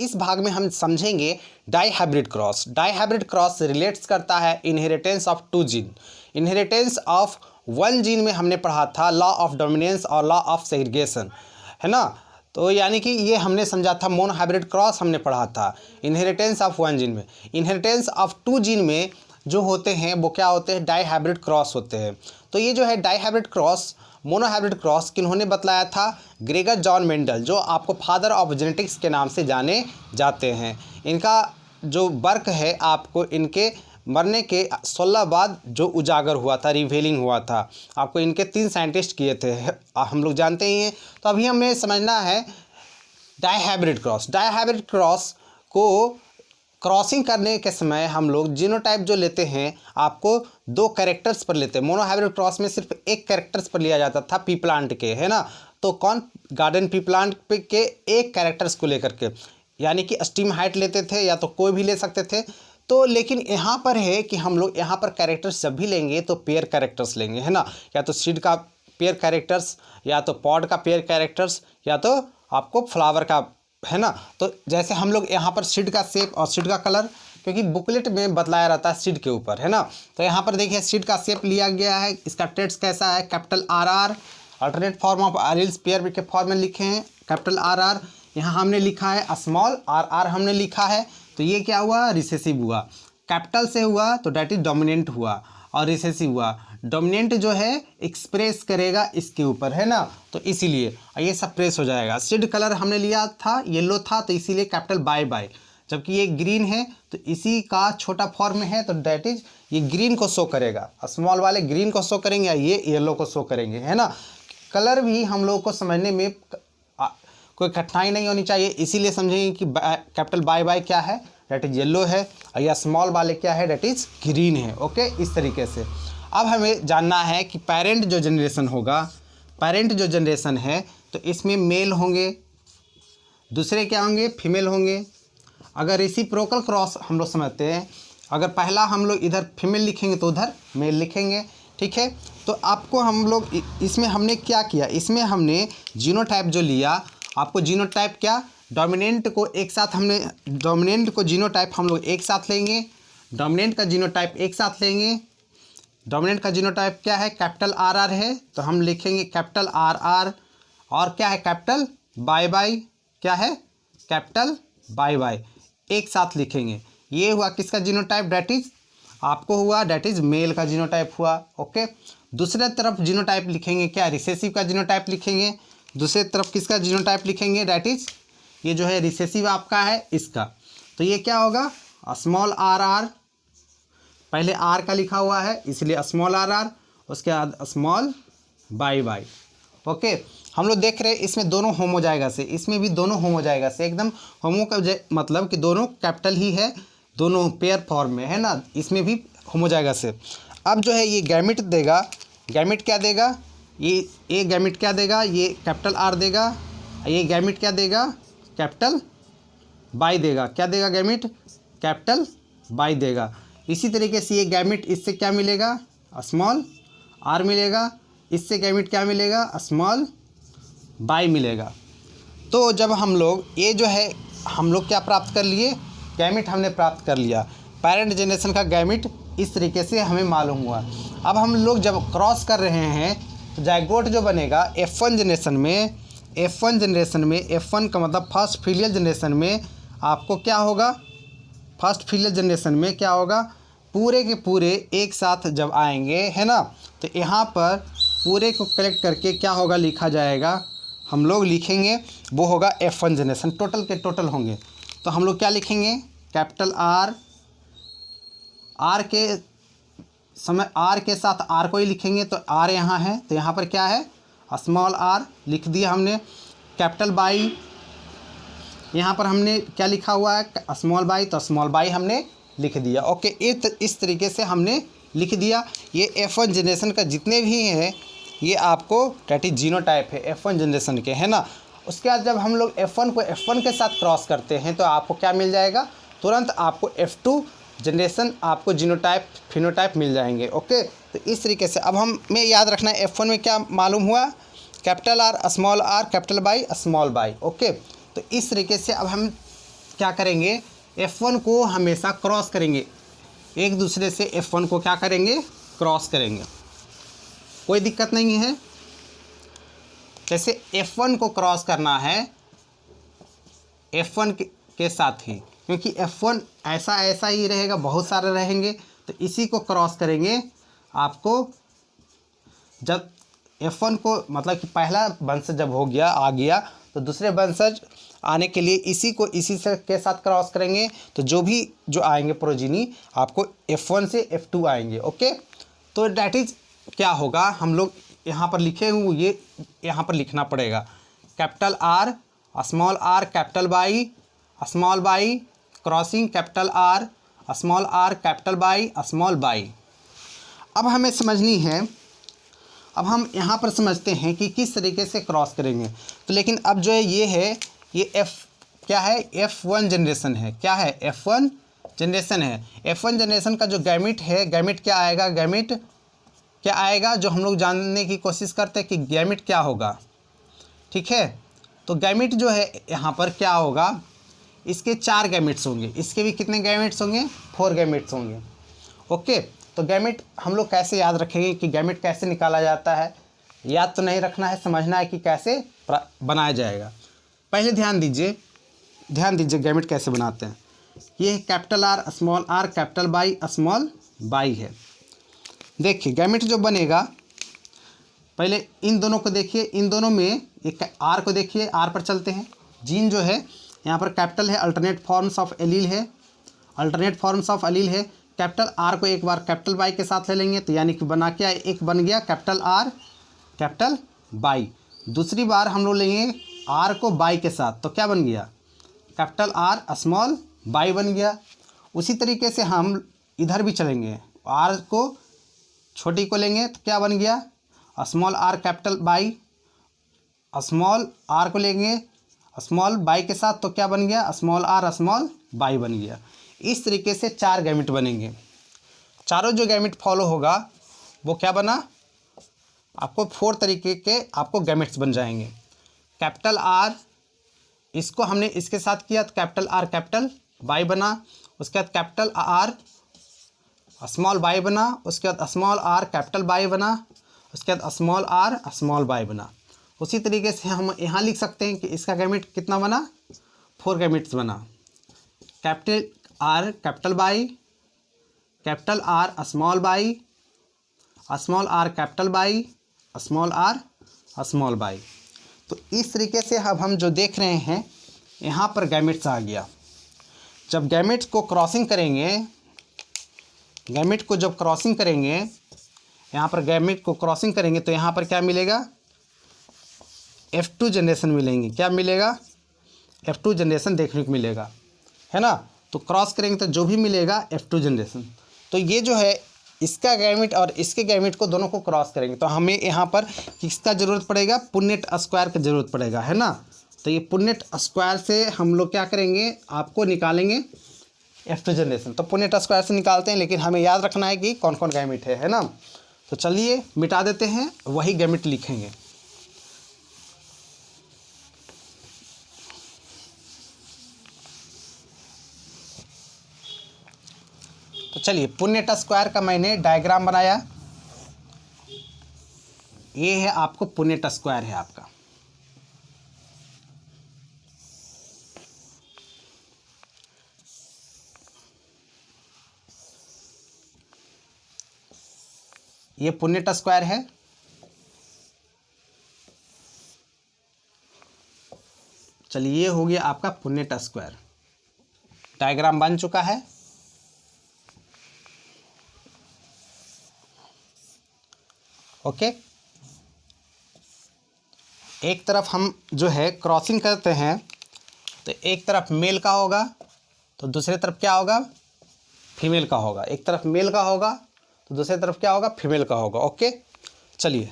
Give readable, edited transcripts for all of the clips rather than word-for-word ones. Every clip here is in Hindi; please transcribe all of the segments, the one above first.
इस भाग में हम समझेंगे dihybrid cross. Dihybrid cross relates करता है inheritance of two gene. Inheritance of one gene में हमने पढ़ा था लॉ ऑफ डोमिनेंस और लॉ ऑफ सेग्रीगेशन, है ना। तो यानी कि ये हमने समझा था। मोनो हाइब्रिड क्रॉस हमने पढ़ा था इनहेरिटेंस ऑफ वन जीन में। इनहेरिटेंस ऑफ टू जीन में जो होते हैं वो क्या होते हैं, डाई हाइब्रिड क्रॉस होते हैं। तो ये जो है dihybrid cross, monohybrid cross किन्होंने बतलाया था, ग्रेगर जॉन मेंडल, जो आपको फादर ऑफ जेनेटिक्स के नाम से जाने जाते हैं। इनका जो वर्क है आपको इनके मरने के 16 बाद जो उजागर हुआ था, रिवेलिंग हुआ था, आपको इनके 3 साइंटिस्ट किए थे, हम लोग जानते ही हैं। तो अभी हमें समझना है dihybrid cross. Dihybrid cross को क्रॉसिंग करने के समय हम लोग जीनोटाइप जो लेते हैं आपको 2 कैरेक्टर्स पर लेते हैं। मोनो हाइब्रिड क्रॉस में सिर्फ 1 कैरेक्टर्स पर लिया जाता था, पी प्लांट के, है ना। तो कौन, गार्डन पी प्लांट के 1 कैरेक्टर्स को लेकर के, यानी कि स्टीम हाइट लेते थे या तो कोई भी ले सकते थे। तो लेकिन यहाँ पर है कि हम लोग यहाँ पर कैरेक्टर्स जब भी लेंगे तो पेयर कैरेक्टर्स लेंगे, है ना। या तो सीड का पेयर कैरेक्टर्स, या तो पॉड का पेयर कैरेक्टर्स, या तो आपको फ्लावर का, है ना। तो जैसे हम लोग यहाँ पर सीड का शेप और सीड का कलर, क्योंकि बुकलेट में बतलाया रहता है सीड के ऊपर, है ना। तो यहाँ पर देखिए सीड का शेप लिया गया है। इसका ट्रेड्स कैसा है, capital RR, alternate form of alleles pair के फॉर्म में लिखे हैं कैपिटल RR। यहाँ हमने लिखा है स्मॉल RR हमने लिखा है। तो ये क्या हुआ, रिसेसिव हुआ। कैपिटल से हुआ तो डैट इज डोमिनेंट हुआ, और रिसेसिव हुआ। डोमिनेंट जो है एक्सप्रेस करेगा इसके ऊपर, है ना। तो इसीलिए ये सब प्रेस हो जाएगा। सीड कलर हमने लिया था येलो था, तो इसीलिए कैपिटल बाय, जबकि ये ग्रीन है तो इसी का छोटा फॉर्म है, तो डैट इज ये ग्रीन को शो करेगा। स्मॉल वाले ग्रीन को शो करेंगे या ये येलो को शो करेंगे, है ना। कलर भी हम लोगों को समझने में कोई कठिनाई नहीं होनी चाहिए, इसीलिए समझेंगे कि कैपिटल बाय क्या है, डैट इज येलो है, या स्मॉल वाले क्या है, डैट इज ग्रीन है। ओके, इस तरीके से। अब हमें जानना है कि पेरेंट जो जनरेशन होगा, पेरेंट जो जनरेशन है, तो इसमें मेल होंगे, दूसरे क्या होंगे, फीमेल होंगे। अगर रेसिप्रोकल क्रॉस हम लोग समझते हैं, अगर पहला हम लोग इधर फीमेल लिखेंगे तो उधर मेल लिखेंगे, ठीक है। तो आपको हम लोग इसमें हमने क्या किया, इसमें हमने जीनोटाइप जो लिया, आपको जीनोटाइप क्या, डोमिनेंट को एक साथ हमने, डोमिनेंट को जीनोटाइप हम लोग एक साथ लेंगे, डोमिनेंट का जीनोटाइप एक साथ लेंगे। डोमिनेंट का जीनोटाइप क्या है, कैपिटल RR है, तो हम लिखेंगे कैपिटल RR, और क्या है, कैपिटल बाय, क्या है, कैपिटल बाय, एक साथ लिखेंगे। ये हुआ किसका जीनोटाइप, डैट इज आपको हुआ, डैट इज मेल का जीनोटाइप हुआ। ओके, दूसरे तरफ जीनोटाइप लिखेंगे क्या, रिसेसिव का जीनोटाइप लिखेंगे। दूसरे तरफ किसका जीनोटाइप लिखेंगे, डैट इज ये जो है रिसेसिव आपका है इसका। तो ये क्या होगा, स्मॉल RR, पहले R का लिखा हुआ है इसलिए स्मॉल RR, उसके बाद स्मॉल बाय। ओके, हम लोग देख रहे हैं इसमें दोनों होमोजाइगा से, इसमें भी दोनों होमोजाइगा से, एकदम होमो का मतलब कि दोनों कैपिटल ही है, दोनों पेयर फॉर्म में, है ना। इसमें भी होमोजाइगा से। अब जो है ये गैमिट देगा, गैमिट क्या देगा, ये गैमिट क्या देगा, ये कैपिटल R देगा, ये गैमिट क्या देगा, कैपिटल बाय देगा। क्या देगा गैमिट, कैपिटल बाय देगा। इसी तरीके से ये गैमिट इससे क्या मिलेगा, स्मॉल R मिलेगा, इससे गैमिट क्या मिलेगा, स्मॉल बाय मिलेगा। तो जब हम लोग ये जो है हम लोग क्या प्राप्त कर लिए, गैमिट हमने प्राप्त कर लिया। पेरेंट जनरेशन का गैमिट इस तरीके से हमें मालूम हुआ। अब हम लोग जब क्रॉस कर रहे हैं तो जाइगोट जो बनेगा F1 जनरेशन में, F1 जनरेशन में, F1 का मतलब फर्स्ट फिलियल जनरेशन में आपको क्या होगा, फर्स्ट फिलियल जनरेशन में क्या होगा, पूरे के पूरे एक साथ जब आएंगे, है ना। तो यहाँ पर पूरे को कलेक्ट करके क्या होगा, लिखा जाएगा, हम लोग लिखेंगे वो होगा F1 जनरेशन, टोटल के टोटल होंगे। तो हम लोग क्या लिखेंगे, कैपिटल R के समय R के साथ R को ही लिखेंगे, तो R यहाँ है, तो यहाँ पर क्या है, स्मॉल R लिख दिया हमने। कैपिटल बाई, यहाँ पर हमने क्या लिखा हुआ है, स्मॉल बाई, तो स्मॉल बाई हमने लिख दिया। ओके, इस तरीके से हमने लिख दिया। ये F1 जनरेशन का जितने भी हैं ये आपको डैट इज जीनोटाइप है F1 जनरेशन के, है ना। उसके बाद जब हम लोग F1 को F1 के साथ क्रॉस करते हैं तो आपको क्या मिल जाएगा, तुरंत आपको F2 जनरेशन आपको जीनोटाइप फिनोटाइप मिल जाएंगे। ओके, तो इस तरीके से अब हमें याद रखना है F1 में क्या मालूम हुआ, capital R small R capital by small by. Okay, तो इस तरीके से अब हम क्या करेंगे, F1 को हमेशा क्रॉस करेंगे, एक दूसरे से F1 को क्या करेंगे, क्रॉस करेंगे, कोई दिक्कत नहीं है। जैसे F1 को क्रॉस करना है F1 के साथ ही, क्योंकि F1 ऐसा ही रहेगा, बहुत सारे रहेंगे, तो इसी को क्रॉस करेंगे आपको। जब F1 को मतलब कि पहला वंशज जब हो गया आ गया, तो दूसरे वंशज आने के लिए इसी से के साथ क्रॉस करेंगे, तो जो आएंगे प्रोजीनी आपको F1 से F2 आएंगे। ओके, तो डैट इज क्या होगा, हम लोग यहाँ पर लिखे हुए, ये यहाँ पर लिखना पड़ेगा, capital R small r capital by small by crossing capital R small r capital by small by. अब हमें समझनी है, अब हम यहाँ पर समझते हैं कि किस तरीके से क्रॉस करेंगे। तो लेकिन अब जो है ये क्या है, F1 जनरेशन है, क्या है, F1 जनरेशन है। F1 जनरेशन का जो गैमिट है, गैमिट क्या आएगा, गैमिट क्या आएगा, जो हम लोग जानने की कोशिश करते हैं कि गैमिट क्या होगा। ठीक है, तो गैमिट जो है यहाँ पर क्या होगा, इसके 4 गैमिट्स होंगे, इसके भी कितने गैमिट्स होंगे, 4 गैमिट्स होंगे। ओके, तो गैमिट हम लोग कैसे याद रखेंगे कि गैमिट कैसे निकाला जाता है, याद तो नहीं रखना है, समझना है कि कैसे बनाया जाएगा। पहले ध्यान दीजिए गैमिट कैसे बनाते हैं। ये capital R small r capital by small by है। देखिए गैमिट जो बनेगा, पहले इन दोनों को देखिए, इन दोनों में एक R को देखिए, R पर चलते हैं। जीन जो है यहाँ पर कैपिटल है, अल्टरनेट फॉर्म्स ऑफ एलील है, अल्टरनेट फॉर्म्स ऑफ एलील है। कैपिटल R को एक बार कैपिटल बाई के साथ ले लेंगे, तो यानी कि बना क्या, एक बन गया कैपिटल R कैपिटल बाई। दूसरी बार हम लोग लेंगे R को बाई के साथ, तो क्या बन गया, कैपिटल R स्मॉल बाई बन गया। उसी तरीके से हम इधर भी चलेंगे, R को छोटी को लेंगे तो क्या बन गया, small r capital by, small r को लेंगे स्मॉल बाई के साथ, तो क्या बन गया, स्मॉल r स्मॉल बाई बन गया। इस तरीके से 4 गैमिट बनेंगे। चारों जो गैमिट फॉलो होगा वो क्या बना, आपको 4 तरीके के आपको गैमिट्स बन जाएंगे। कैपिटल R, इसको हमने इसके साथ किया तो कैपिटल R कैपिटल बाई बना, उसके बाद कैपिटल R स्मॉल बाई बना, उसके बाद स्मॉल r कैपिटल बाई बना, उसके बाद स्मॉल r स्मॉल बाई बना। उसी तरीके से हम यहाँ लिख सकते हैं कि इसका गैमिट कितना बना, 4 गैमिट्स बना। Capital R capital by, capital R small by, small r capital by, small r small by. तो इस तरीके से अब हम जो देख रहे हैं यहाँ पर गैमिट्स आ गया। जब गैमिट्स को क्रॉसिंग करेंगे, गैमिट को जब क्रॉसिंग करेंगे, यहाँ पर गैमिट को क्रॉसिंग करेंगे तो यहाँ पर क्या मिलेगा, F2 जनरेशन मिलेंगे। क्या मिलेगा, F2 जनरेशन देखने को मिलेगा, है ना। तो क्रॉस करेंगे तो जो भी मिलेगा F2 जनरेशन। तो ये जो है इसका गैमिट और इसके गैमिट को दोनों को क्रॉस करेंगे तो हमें यहाँ पर किसका ज़रूरत पड़ेगा, पुन्नेट स्क्वायर की ज़रूरत पड़ेगा, है ना। तो ये पुन्नेट स्क्वायर से हम लोग क्या करेंगे, आपको निकालेंगे F2 जनरेशन। तो पुन्नेट स्क्वायर से निकालते हैं, लेकिन हमें याद रखना है कि कौन कौन गैमिट है ना। तो चलिए मिटा देते हैं, वही गैमिट लिखेंगे। तो चलिए पुन्नेट स्क्वायर का मैंने डायग्राम बनाया, ये है आपको पुन्नेट स्क्वायर है आपका। ये पुन्नेट स्क्वायर है। चलिए ये हो गया आपका पुन्नेट स्क्वायर, डायग्राम बन चुका है। ओके, एक तरफ हम जो है क्रॉसिंग करते हैं तो एक तरफ मेल का होगा तो दूसरी तरफ क्या होगा, फीमेल का होगा। एक तरफ मेल का होगा तो दूसरी तरफ क्या होगा, फीमेल का होगा। ओके, चलिए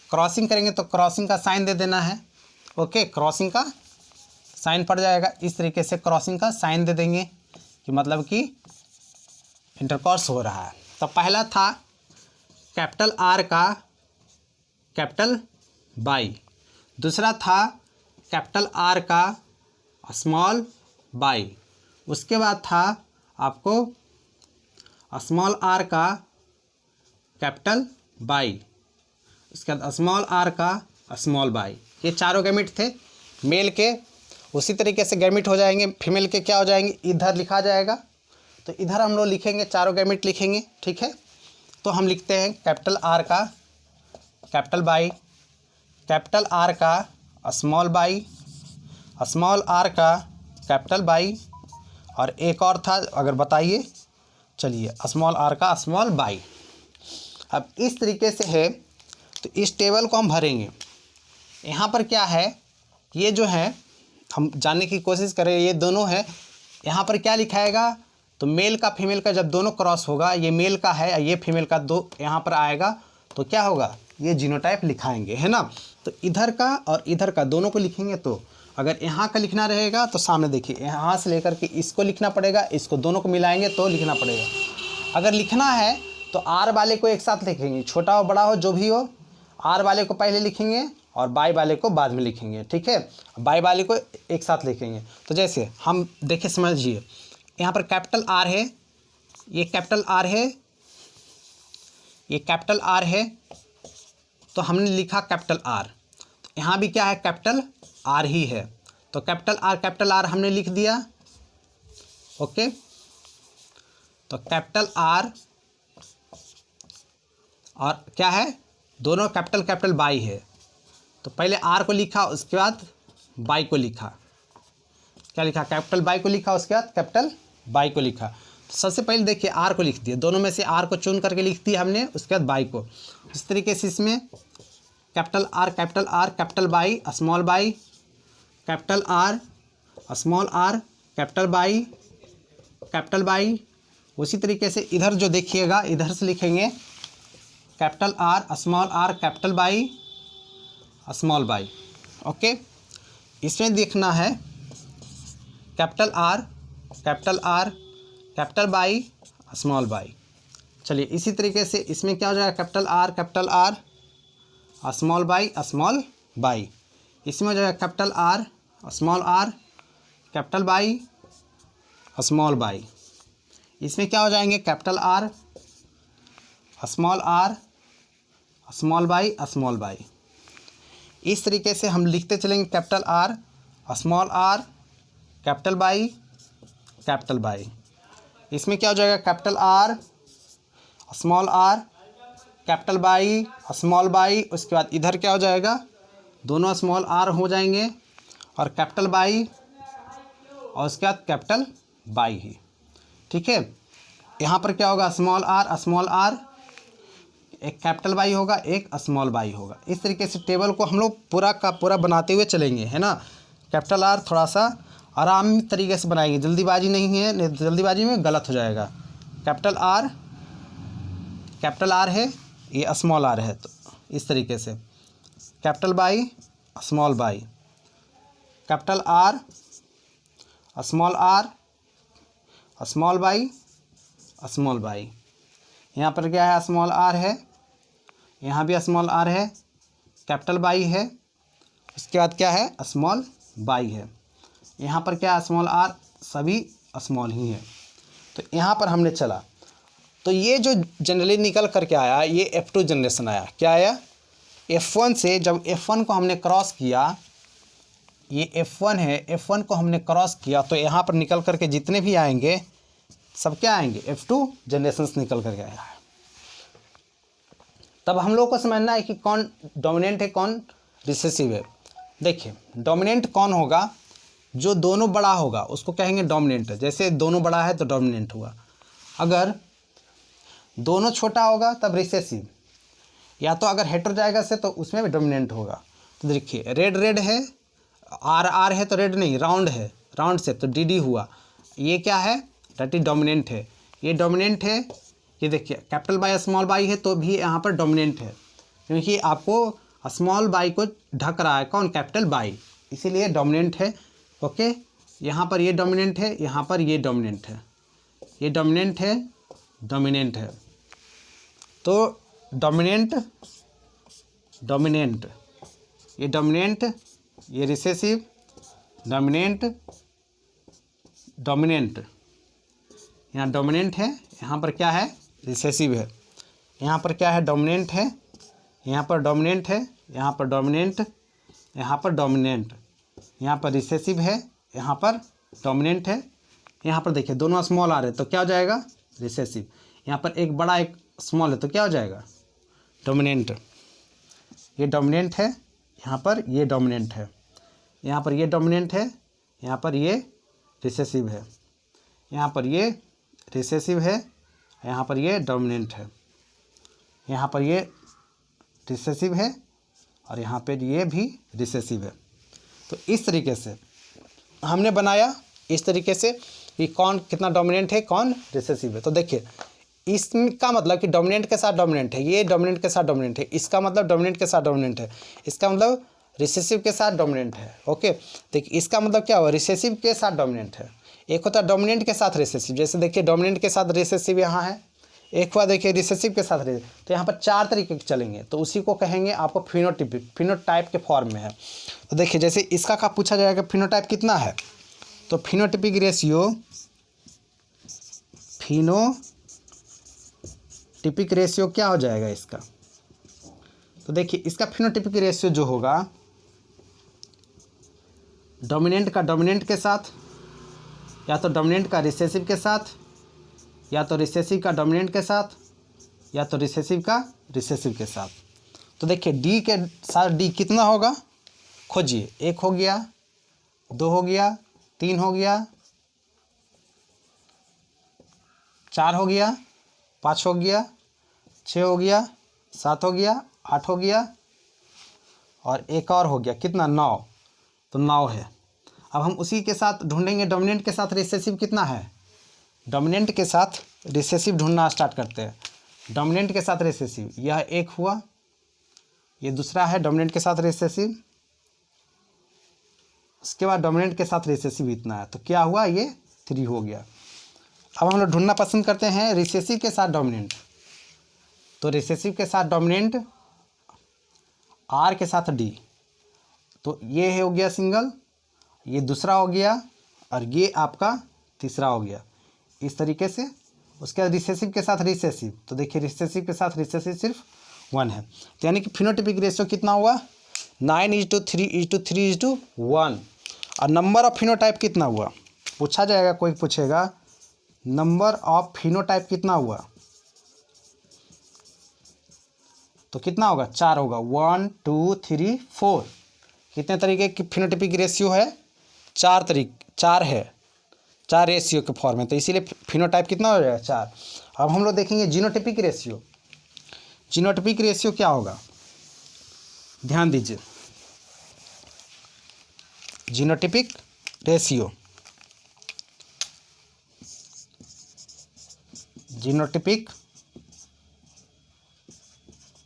क्रॉसिंग करेंगे तो क्रॉसिंग का साइन दे देना है। ओके, क्रॉसिंग का साइन पड़ जाएगा, इस तरीके से क्रॉसिंग का साइन दे देंगे कि मतलब कि इंटरकॉर्स हो रहा है। तो पहला था कैपिटल R का कैपिटल बाई, दूसरा था कैपिटल R का स्मॉल बाई, उसके बाद था आपको स्मॉल आर का कैपिटल बाई, उसके बाद स्मॉल आर का स्मॉल बाई। ये चारों गैमेट थे मेल के। उसी तरीके से गैमेट हो जाएंगे फीमेल के, क्या हो जाएंगे, इधर लिखा जाएगा। तो इधर हम लोग लिखेंगे, चारों गैमेट लिखेंगे, ठीक है। तो हम लिखते हैं कैपिटल आर का कैपिटल बाई, कैपिटल आर का स्मॉल बाई, स्मॉल आर का कैपिटल बाई, और एक और था, अगर बताइए, चलिए स्मॉल आर का स्मॉल बाई। अब इस तरीके से है, तो इस टेबल को हम भरेंगे। यहाँ पर क्या है, ये जो है हम जानने की कोशिश करें, ये दोनों है। यहाँ पर क्या लिखाएगा, तो मेल का फीमेल का जब दोनों क्रॉस होगा, ये मेल का है ये फीमेल का, दो यहाँ पर आएगा, तो क्या होगा, ये जीनोटाइप लिखाएंगे, है ना। तो इधर का और इधर का दोनों को लिखेंगे। तो अगर यहाँ का लिखना रहेगा तो सामने देखिए, यहाँ से लेकर के इसको लिखना पड़ेगा, इसको दोनों को मिलाएंगे तो लिखना पड़ेगा। अगर लिखना है तो आर वाले को एक साथ लिखेंगे, छोटा हो बड़ा हो जो भी हो, आर वाले को पहले लिखेंगे और बाई वाले को बाद में लिखेंगे, ठीक है। बाई वाले को एक साथ लिखेंगे। तो जैसे हम देखिए, समझिए, यहाँ पर कैपिटल आर है, ये कैपिटल आर है, ये कैपिटल आर है, तो हमने लिखा कैपिटल आर। यहाँ भी क्या है, कैपिटल आर ही है, तो कैपिटल आर हमने लिख दिया, ओके। तो कैपिटल आर और क्या है, दोनों कैपिटल बाई है, तो पहले आर को लिखा, उसके बाद बाई को लिखा। क्या लिखा, कैपिटल बाई को लिखा, उसके बाद कैपिटल बाई को लिखा। तो सबसे पहले देखिए आर को लिख दिया, दोनों में से आर को चुन करके लिख दिया हमने, उसके बाद बाई को। इस तरीके से इसमें capital R capital by small by, capital R small are capital by. उसी तरीके से इधर जो देखिएगा, इधर से लिखेंगे capital R capital by small by, okay. इसमें देखना है capital R capital by small by. चलिए इसी तरीके से इसमें क्या हो जाएगा, कैपिटल आर स्मॉल बाई। इसमें हो जाएगा capital R capital by small by. इसमें क्या हो जाएंगे, कैपिटल आर स्मॉल बाई। इस तरीके से हम लिखते चलेंगे, capital R small are capital by. इसमें क्या हो जाएगा, capital R capital by small by. उसके बाद इधर क्या हो जाएगा, दोनों स्मॉल आर हो जाएंगे और कैपिटल बाई, और उसके बाद कैपिटल बाई ही, ठीक है। यहाँ पर क्या होगा, स्मॉल आर, एक कैपिटल बाई होगा, एक स्मॉल बाई होगा। इस तरीके से टेबल को हम लोग पूरा का पूरा बनाते हुए चलेंगे, है ना। कैपिटल आर थोड़ा सा आराम तरीके से बनाएंगे, जल्दीबाजी नहीं है, नहीं जल्दीबाजी में गलत हो जाएगा। कैपिटल आर है, ये स्मॉल आर है, तो इस तरीके से capital by small by, capital R small by small by. यहाँ पर क्या है, स्मॉल आर है, यहाँ भी स्मॉल आर है, कैपिटल बाई है, उसके बाद क्या है, स्मॉल बाई है। यहाँ पर क्या है, स्मॉल आर, सभी स्मॉल ही है। तो यहाँ पर हमने चला, तो ये जो जनरली निकल करके आया, ये F2 जनरेशन आया। क्या आया, F1 से जब F1 को हमने क्रॉस किया, ये F1 है, F1 को हमने क्रॉस किया, तो यहाँ पर निकल करके जितने भी आएंगे सब क्या आएंगे, F2 जनरेशन्स निकल करके आया है। तब हम लोग को समझना है कि कौन डोमिनेंट है, कौन रिसेसिव है। देखिए डोमिनेंट कौन होगा, जो दोनों बड़ा होगा उसको कहेंगे डोमिनेंट। जैसे दोनों बड़ा है तो डोमिनेंट हुआ। अगर दोनों छोटा होगा तब रिसेसिव, या तो अगर हेटेरोजाइगस है तो उसमें भी डोमिनेंट होगा। तो देखिए रेड है, आर है तो रेड नहीं, राउंड है, राउंड से तो डी हुआ। ये क्या है, डेट इज डोमिनेंट है, ये डोमिनेंट है। ये देखिए कैपिटल बाई स्मॉल बाई है तो भी यहाँ पर डोमिनेंट है, क्योंकि आपको स्मॉल बाई को ढक रहा है कौन, कैपिटल बाई, इसीलिए डोमिनेंट है, ओके। यहाँ पर ये डोमिनेंट है, यहाँ पर ये डोमिनेंट है, ये डोमिनेंट है। तो डोमिनेंट, ये डोमिनेंट, ये रिसेसिव, डोमिनेंट, डोमिनेंट, यहाँ डोमिनेंट है, यहाँ पर क्या है रिसेसिव है, यहाँ पर क्या है डोमिनेंट है, यहाँ पर डोमिनेंट है, यहाँ पर डोमिनेंट, यहाँ पर डोमिनेंट, यहाँ पर रिसेसिव है, यहाँ पर डोमिनेंट है, यहाँ पर देखिए दोनों स्मॉल आ रहे हैं तो क्या हो जाएगा रिसेसिव, यहाँ पर एक बड़ा एक स्मॉल है तो क्या हो जाएगा डोमिनेंट। ये डोमिनेंट है, यहाँ पर ये डोमिनेंट है, यहाँ पर ये डोमिनेंट है, यहाँ पर ये रिसेसिव है, यहाँ पर ये रिसेसिव है, यहाँ पर ये डोमिनेंट है, यहाँ पर ये रिसेसिव है और यहाँ पे ये भी रिसेसिव है। तो इस तरीके से हमने बनाया, इस तरीके से कि कौन कितना डोमिनेंट है कौन रिसेसिव है। तो देखिए इसका मतलब कि डोमिनेंट के साथ डोमिनेंट है, ये डोमिनेंट के साथ डोमिनेंट है, इसका मतलब डोमिनेंट के साथ डोमिनेंट है, इसका मतलब रिसेसिव के साथ डोमिनेंट है। ओके, देखिए इसका मतलब क्या हुआ रिसेसिव के साथ डोमिनेंट है, एक होता है डोमिनेंट के साथ रिसेसिव, जैसे देखिए डोमिनेंट के साथ रिसेसिव यहाँ है, एक हुआ देखिए रिसेसिव के साथ रिसेसिव, तो यहाँ पर 4 तरीके के चलेंगे तो उसी को कहेंगे आपको फिनोटिपिक, फिनोटाइप के फॉर्म में है। तो देखिए जैसे इसका का पूछा जाएगा फिनोटाइप कितना है, तो फिनोटिपिक रेशियो, फिनोटिपिक रेशियो क्या हो जाएगा इसका, तो देखिए इसका फिनोटिपिक रेशियो जो होगा डोमिनेंट का डोमिनेंट के साथ, या तो डोमिनेंट का रिसेसिव के साथ, या तो रिसेसिव का डोमिनेंट के साथ, या तो रिसेसिव का रिसेसिव के साथ। तो देखिए डी के साथ डी कितना होगा खोजिए, 1 हो गया, 2 हो गया, 3 हो गया, 4 हो गया, 5 हो गया, 6 हो गया, 7 हो गया, 8 हो गया और एक और हो गया कितना 9, तो 9 है। अब हम उसी के साथ ढूंढेंगे डोमिनेंट के साथ रिसेसिव कितना है, डोमिनेंट के साथ रिसेसिव ढूंढना स्टार्ट करते हैं। डोमिनेंट के साथ रिसेसिव यह 1 हुआ, ये दूसरा है डोमिनेंट के साथ रिसेसिव, उसके बाद डोमिनेंट के साथ रिसेसिव इतना है, तो क्या हुआ ये 3 हो गया। अब हम लोग ढूंढना पसंद करते हैं रिसेसिव के साथ डोमिनेंट, तो रिसेसिव के साथ डोमिनेंट आर के साथ डी, तो ये हो गया सिंगल, ये दूसरा हो गया और ये आपका तीसरा हो गया इस तरीके से। उसके बाद रिसेसिव के साथ रिसेसिव, तो देखिए रिसेसिव के साथ रिसेसिव सिर्फ 1 है, तो यानी कि फिनोटिपिक रेशियो कितना हुआ 9:3:3:1। और नंबर ऑफ फिनोटाइप कितना हुआ पूछा जाएगा, कोई पूछेगा नंबर ऑफ फिनोटाइप कितना हुआ, तो कितना होगा 4 होगा, 1 2 3 4। कितने तरीके की फिनोटिपिक रेशियो है 4 है, 4 रेशियो के फॉर्म में, तो इसीलिए फिनोटाइप कितना हो जाएगा 4। अब हम लोग देखेंगे जीनोटिपिक रेशियो। जीनोटिपिक रेशियो क्या होगा ध्यान दीजिए, genotypic ratio, genotypic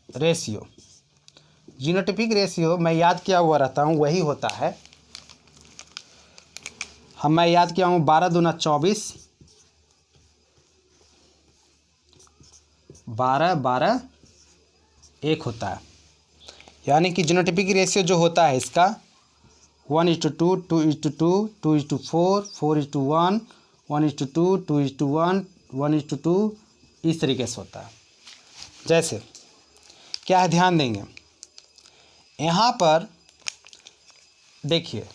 ratio, genotypic ratio मैं याद किया हुआ रहता हूँ वही होता है, मैं याद किया हूँ 12 दूना 24, 12 12 1 होता है। यानी कि जीनोटिपिक रेशियो जो होता है इसका 1:2, 2:2, 2:4, 4:1, 1:2, 2:1, 1:2 इस तरीके से होता है। जैसे क्या है ध्यान देंगे, यहाँ पर देखिए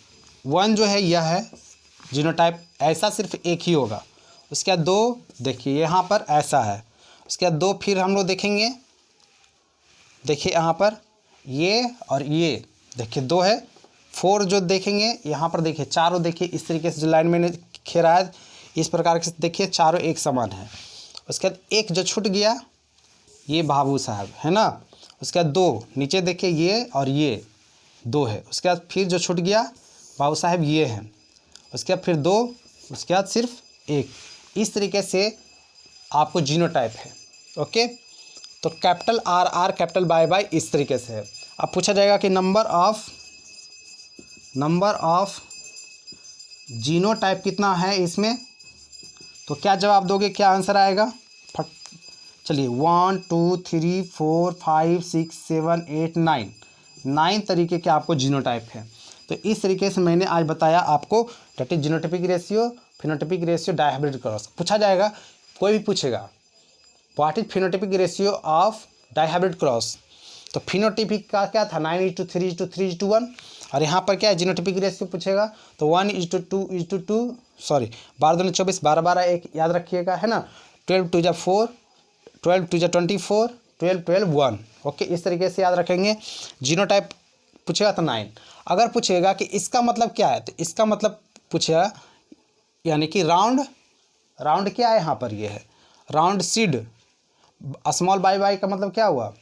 1 जो है यह है जीनोटाइप, ऐसा सिर्फ एक ही होगा। उसके बाद 2 देखिए यहाँ पर ऐसा है, उसके बाद 2 फिर हम लोग देखेंगे, देखिए यहाँ पर ये और ये देखिए 2 है। 4 जो देखेंगे यहाँ पर देखिए चारों देखिए इस तरीके से जो लाइन मैंने खेरा है इस प्रकार से देखिए चारों एक समान है। उसके बाद 1 जो छूट गया ये बाबू साहब है ना, उसके बाद 2 नीचे देखिए ये और ये 2 है, उसके बाद फिर जो छूट गया बाबू साहब ये है, उसके बाद फिर 2, उसके बाद सिर्फ 1। इस तरीके से आपको जीनोटाइप है। ओके, तो capital R R capital Y Y इस तरीके से है। अब पूछा जाएगा कि नंबर ऑफ जीनोटाइप कितना है इसमें, तो क्या जवाब दोगे, क्या आंसर आएगा फट चलिए 1 2 3 4 5 6 7 8 9 तरीके के आपको जीनोटाइप है। तो इस तरीके से मैंने आज बताया आपको that is genotypic ratio, phenotypic ratio dihybrid cross पूछा जाएगा, कोई भी पूछेगा what is phenotypic ratio of dihybrid cross. तो फिनोटाइपिक का क्या था 9:3:3:1 और यहाँ पर क्या है जीनोटाइपिक रेशियो पूछेगा तो 1:2:2 सॉरी 12×2 = 24 12:12 1 याद रखिएगा है ना, 12×2 = 4 12×2 = 24 12×12 1 ओके, इस तरीके से याद रखेंगे। जीनोटाइप पूछेगा तो 9। अगर पूछेगा कि इसका मतलब क्या है तो इसका मतलब पूछेगा यानी कि राउंड क्या है यहाँ पर ये है राउंड सीड, स्मॉल बाई का मतलब क्या हुआ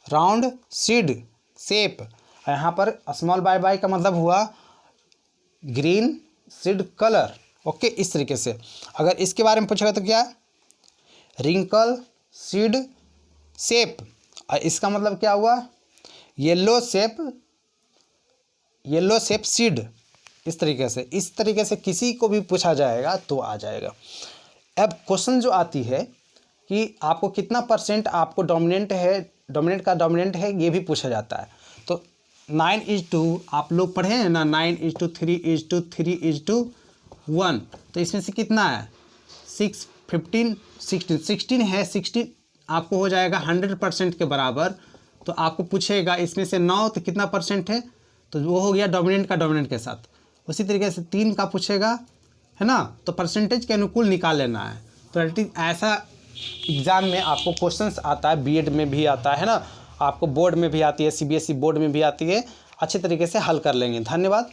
राउंड सीड शेप, यहाँ पर स्मॉल बाई का मतलब हुआ ग्रीन सीड कलर ओके। इस तरीके से अगर इसके बारे में पूछेगा तो क्या रिंकल सीड शेप, और इसका मतलब क्या हुआ येलो शेप सीड। इस तरीके से किसी को भी पूछा जाएगा तो आ जाएगा। अब क्वेश्चन जो आती है कि आपको कितना % आपको डोमिनेंट का डोमिनेंट है ये भी पूछा जाता है। तो 9:2 आप लोग पढ़े हैं ना 9:3:3:1 तो इसमें से कितना है 6 15 16 है 16 आपको हो जाएगा 100% के बराबर। तो आपको पूछेगा इसमें से 9 तो कितना % है तो वो हो गया डोमिनेंट का डोमिनेंट के साथ। उसी तरीके से 3 का पूछेगा है ना तो परसेंटेज के अनुकूल निकाल लेना है। तो ऐसा एग्ज़ाम में आपको क्वेश्चंस आता है, बीएड में भी आता है ना, आपको बोर्ड में भी आती है, सीबीएसई बोर्ड में भी आती है, अच्छे तरीके से हल कर लेंगे। धन्यवाद।